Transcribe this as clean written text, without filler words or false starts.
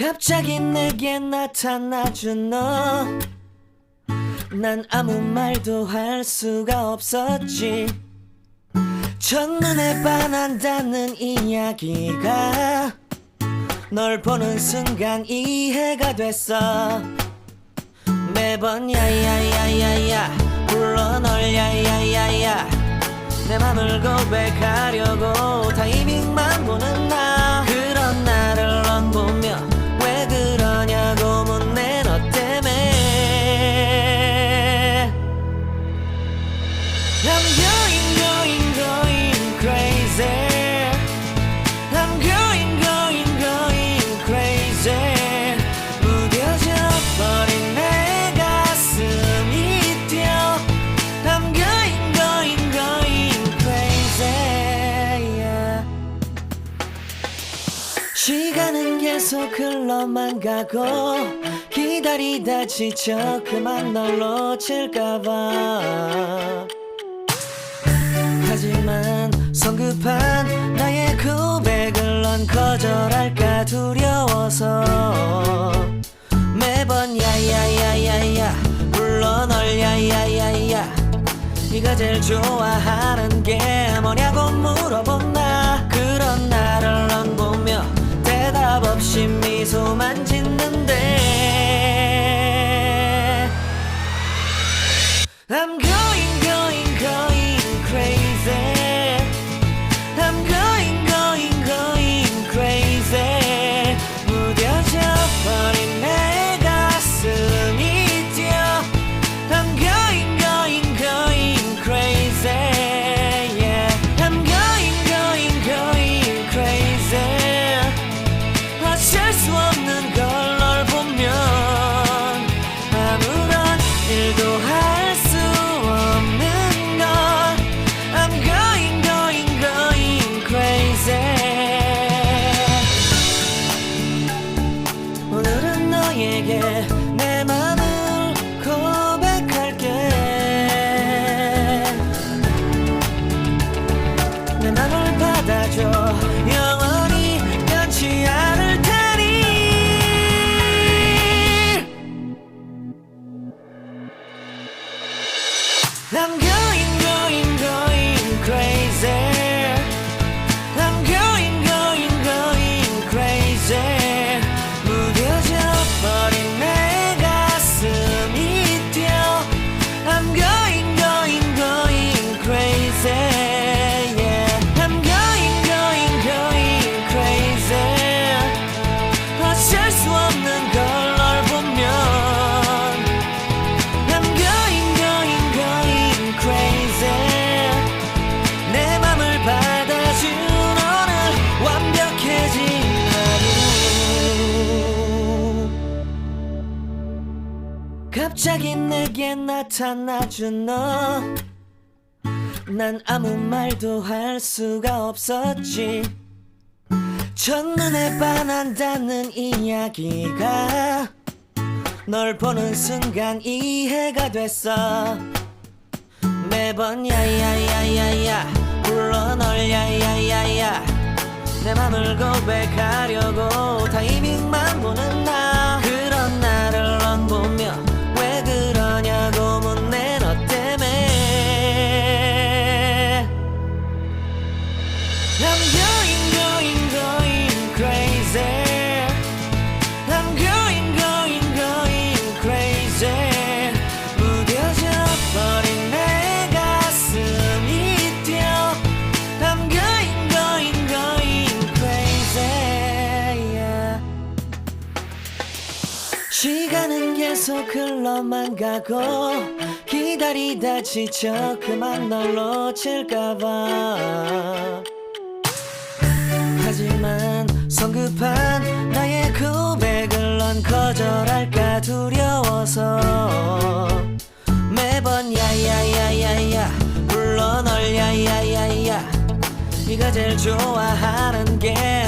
갑자기 내게 나타나준 너, 난 아무 말도 할 수가 없었지. 첫눈에 반한다는 이야기가 널 보는 순간 이해가 됐어. 매번 야야야야야 불러 널 야야야야, 내 맘을 고백하려고 타이밍만 보는 나. 그런 나를 넌 보며 왜 그러냐고 묻네. 너 때문에 I'm going crazy. I'm going crazy. 무뎌져 버린 내 가슴이 뛰어. I'm going crazy, yeah. 시간은 계속 흘러만 가고 기다리다 지쳐 그만 널 놓칠까봐. 하지만 성급한 나의 고백을 넌 거절할까 두려워서 매번 야야야야야 불러 널 야야야야, 네가 제일 좋아하는 게 뭐냐고 물어본 나. 그런 나를 넌 보며 대답 없이 미소만 짓는데 I'm going crazy. I'm going crazy. 무뎌져 버린 내 가슴이 뛰어. I'm going crazy, yeah. I'm going crazy. 어쩔 수 없는 걸 널 보면 아무런 일도 할 수 없는 걸. I'm going crazy. 오늘은 너에게 내 맘을 고백할게. 내 맘을 받아줘. 영원히 변치 않을 테니. I'm going crazy. I'm going crazy. 무뎌져 버린 내 가슴이 뛰어. I'm going crazy, yeah. I'm going crazy. 어쩔 수 없는 걸 널 보면 I'm going crazy. 내 맘을 받아준 오늘 완벽해진 하루. 갑자기 내게 나타나준 너, 난 아무 말도 할 수가 없었지. 첫눈에 반한다는 이야기가 널 보는 순간 이해가 됐어. 매번 야야야야야 불러 널 야야야야, 내 맘을 고백하려고 타이밍만 보는 나. 그런 나를 넌 보며 왜 그러냐고 묻네. 너 때문에 I'm going crazy. I'm going crazy. 무뎌져 버린 내 가슴이 뛰어. I'm going crazy, yeah. 시간은 계속 흘러만 가고 기다리다 지쳐 그만 널 놓칠까봐. 하지만 성급한 나의 고백을 넌 거절할까 두려워서 매번 야야야야야 불러 널 야야야야, 네가 제일 좋아하는 게